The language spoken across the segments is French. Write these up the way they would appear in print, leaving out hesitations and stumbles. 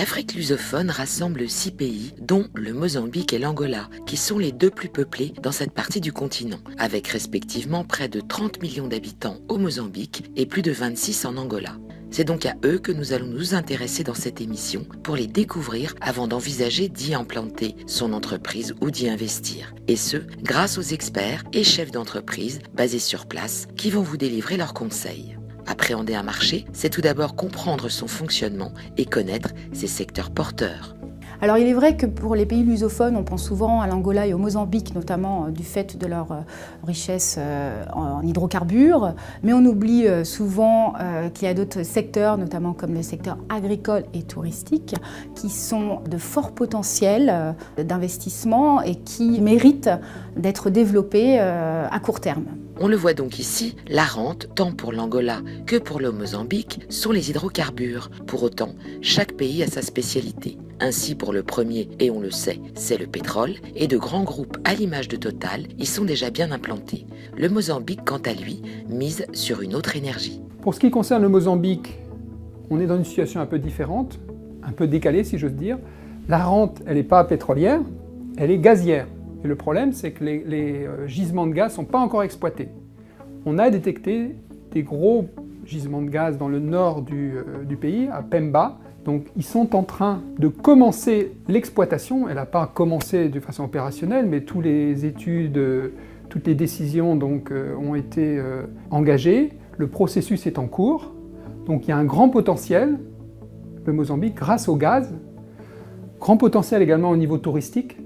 L'Afrique lusophone rassemble 6 pays, dont le Mozambique et l'Angola, qui sont les 2 plus peuplés dans cette partie du continent, avec respectivement près de 30 millions d'habitants au Mozambique et plus de 26 en Angola. C'est donc à eux que nous allons nous intéresser dans cette émission pour les découvrir avant d'envisager d'y implanter son entreprise ou d'y investir. Et ce, grâce aux experts et chefs d'entreprise basés sur place qui vont vous délivrer leurs conseils. Appréhender un marché, c'est tout d'abord comprendre son fonctionnement et connaître ses secteurs porteurs. Alors il est vrai que pour les pays lusophones, on pense souvent à l'Angola et au Mozambique, notamment du fait de leur richesse en hydrocarbures, mais on oublie souvent qu'il y a d'autres secteurs, notamment comme le secteur agricole et touristique, qui sont de forts potentiels d'investissement et qui méritent d'être développés à court terme. On le voit donc ici, la rente, tant pour l'Angola que pour le Mozambique, sont les hydrocarbures. Pour autant, chaque pays a sa spécialité. Ainsi, pour le premier, et on le sait, c'est le pétrole, et de grands groupes à l'image de Total y sont déjà bien implantés. Le Mozambique, quant à lui, mise sur une autre énergie. Pour ce qui concerne le Mozambique, on est dans une situation un peu différente, un peu décalée si j'ose dire. La rente, elle n'est pas pétrolière, elle est gazière. Et le problème, c'est que les gisements de gaz ne sont pas encore exploités. On a détecté des gros gisements de gaz dans le nord du pays, à Pemba. Donc ils sont en train de commencer l'exploitation. Elle n'a pas commencé de façon opérationnelle, mais toutes les études, toutes les décisions donc, ont été engagées. Le processus est en cours. Donc il y a un grand potentiel, le Mozambique, grâce au gaz. Grand potentiel également au niveau touristique.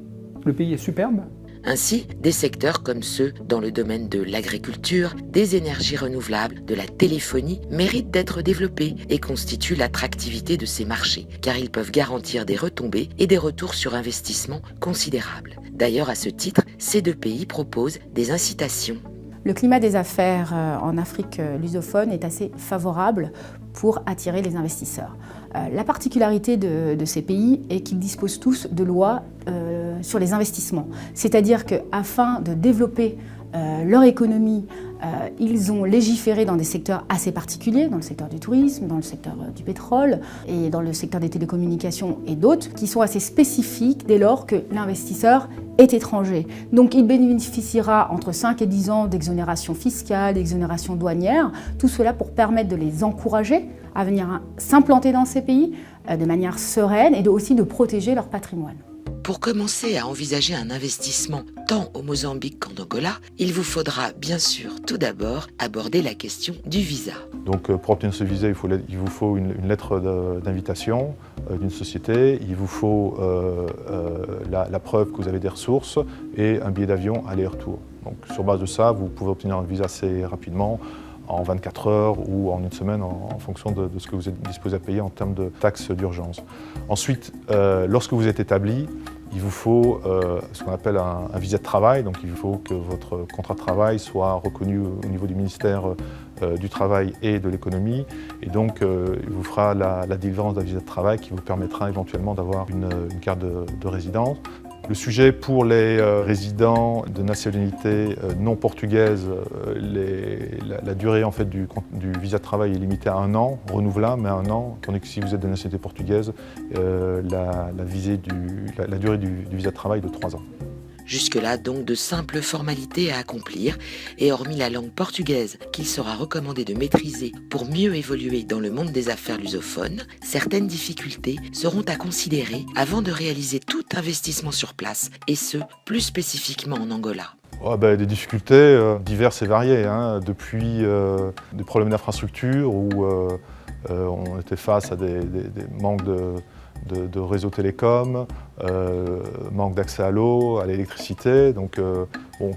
Le pays est superbe. Ainsi, des secteurs comme ceux dans le domaine de l'agriculture, des énergies renouvelables, de la téléphonie méritent d'être développés et constituent l'attractivité de ces marchés, car ils peuvent garantir des retombées et des retours sur investissement considérables. D'ailleurs, à ce titre, ces 2 pays proposent des incitations. Le climat des affaires en Afrique lusophone est assez favorable pour attirer les investisseurs. La particularité de ces pays est qu'ils disposent tous de lois sur les investissements. C'est-à-dire qu'afin de développer leur économie, ils ont légiféré dans des secteurs assez particuliers, dans le secteur du tourisme, dans le secteur du pétrole et dans le secteur des télécommunications et d'autres, qui sont assez spécifiques dès lors que l'investisseur est étranger. Donc il bénéficiera entre 5 et 10 ans d'exonération fiscale, d'exonération douanière, tout cela pour permettre de les encourager à venir s'implanter dans ces pays de manière sereine et aussi de protéger leur patrimoine. Pour commencer à envisager un investissement tant au Mozambique qu'en Angola, il vous faudra bien sûr tout d'abord aborder la question du visa. Donc pour obtenir ce visa, il vous faut une lettre d'invitation d'une société, il vous faut la preuve que vous avez des ressources et un billet d'avion aller-retour. Donc sur base de ça, vous pouvez obtenir un visa assez rapidement, en 24 heures ou en une semaine en fonction de ce que vous êtes disposé à payer en termes de taxes d'urgence. Ensuite, lorsque vous êtes établi, il vous faut ce qu'on appelle un visa de travail. Donc il faut que votre contrat de travail soit reconnu au niveau du ministère du Travail et de l'Économie. Et donc il vous fera la délivrance d'un visa de travail qui vous permettra éventuellement d'avoir une carte de résidence. Le sujet pour les résidents de nationalité non portugaise, la durée en fait, du visa de travail est limitée à 1 an, renouvelable, mais à 1 an, tandis que si vous êtes de nationalité portugaise, la durée du visa de travail est de 3 ans. Jusque-là, donc, de simples formalités à accomplir, et hormis la langue portugaise qu'il sera recommandé de maîtriser pour mieux évoluer dans le monde des affaires lusophones, certaines difficultés seront à considérer avant de réaliser tout investissement sur place, et ce, plus spécifiquement en Angola. Des difficultés diverses et variées, depuis des problèmes d'infrastructure où on était face à des manques de réseaux télécoms, manque d'accès à l'eau, à l'électricité, donc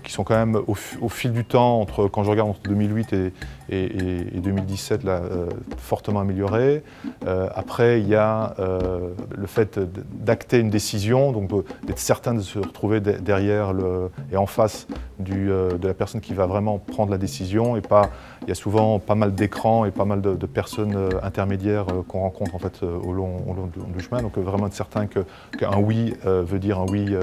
qui sont quand même au fil du temps, quand je regarde entre 2008 et 2017, là, fortement améliorés. Après, il y a le fait d'acter une décision, donc d'être certain de se retrouver derrière et en face de la personne qui va vraiment prendre la décision. Il y a souvent pas mal d'écrans et pas mal de personnes intermédiaires qu'on rencontre en fait, au long du chemin. Donc vraiment être certain qu'un oui veut dire un oui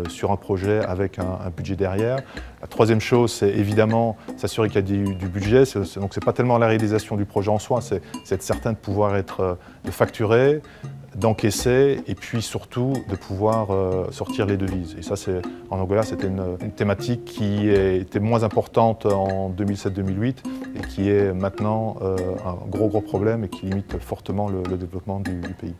sur un projet avec un budget derrière. La troisième chose, c'est évidemment s'assurer qu'il y a du budget. Donc c'est pas tellement la réalisation du projet en soi, c'est être certain de pouvoir de facturer, d'encaisser et puis surtout de pouvoir sortir les devises. Et ça, en Angola, c'était une thématique qui était moins importante en 2007-2008 et qui est maintenant un gros problème et qui limite fortement le développement du pays.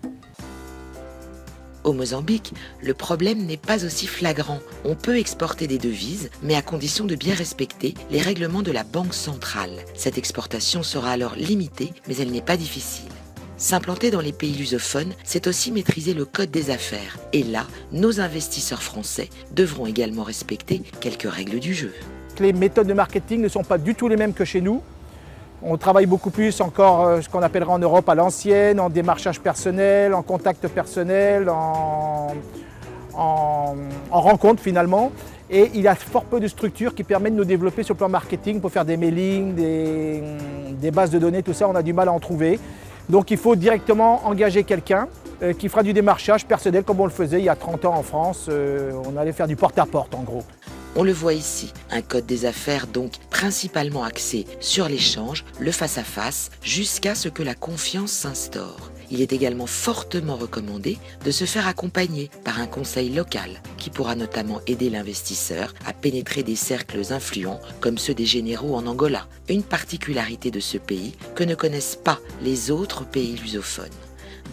Au Mozambique, le problème n'est pas aussi flagrant. On peut exporter des devises, mais à condition de bien respecter les règlements de la Banque centrale. Cette exportation sera alors limitée, mais elle n'est pas difficile. S'implanter dans les pays lusophones, c'est aussi maîtriser le code des affaires. Et là, nos investisseurs français devront également respecter quelques règles du jeu. Les méthodes de marketing ne sont pas du tout les mêmes que chez nous. On travaille beaucoup plus encore ce qu'on appellera en Europe à l'ancienne, en démarchage personnel, en contact personnel, en rencontre finalement. Et il y a fort peu de structures qui permettent de nous développer sur le plan marketing pour faire des mailings, des bases de données, tout ça, on a du mal à en trouver. Donc il faut directement engager quelqu'un qui fera du démarchage personnel comme on le faisait il y a 30 ans en France. On allait faire du porte-à-porte en gros. On le voit ici, un code des affaires donc principalement axé sur l'échange, le face-à-face, jusqu'à ce que la confiance s'instaure. Il est également fortement recommandé de se faire accompagner par un conseil local qui pourra notamment aider l'investisseur à pénétrer des cercles influents comme ceux des généraux en Angola, une particularité de ce pays que ne connaissent pas les autres pays lusophones.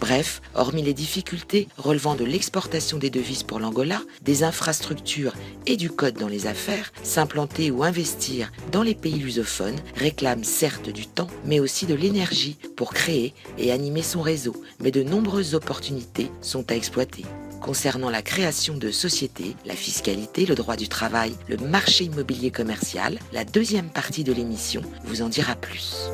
Bref, hormis les difficultés relevant de l'exportation des devises pour l'Angola, des infrastructures et du code dans les affaires, s'implanter ou investir dans les pays lusophones réclame certes du temps, mais aussi de l'énergie pour créer et animer son réseau. Mais de nombreuses opportunités sont à exploiter. Concernant la création de sociétés, la fiscalité, le droit du travail, le marché immobilier commercial, la deuxième partie de l'émission vous en dira plus.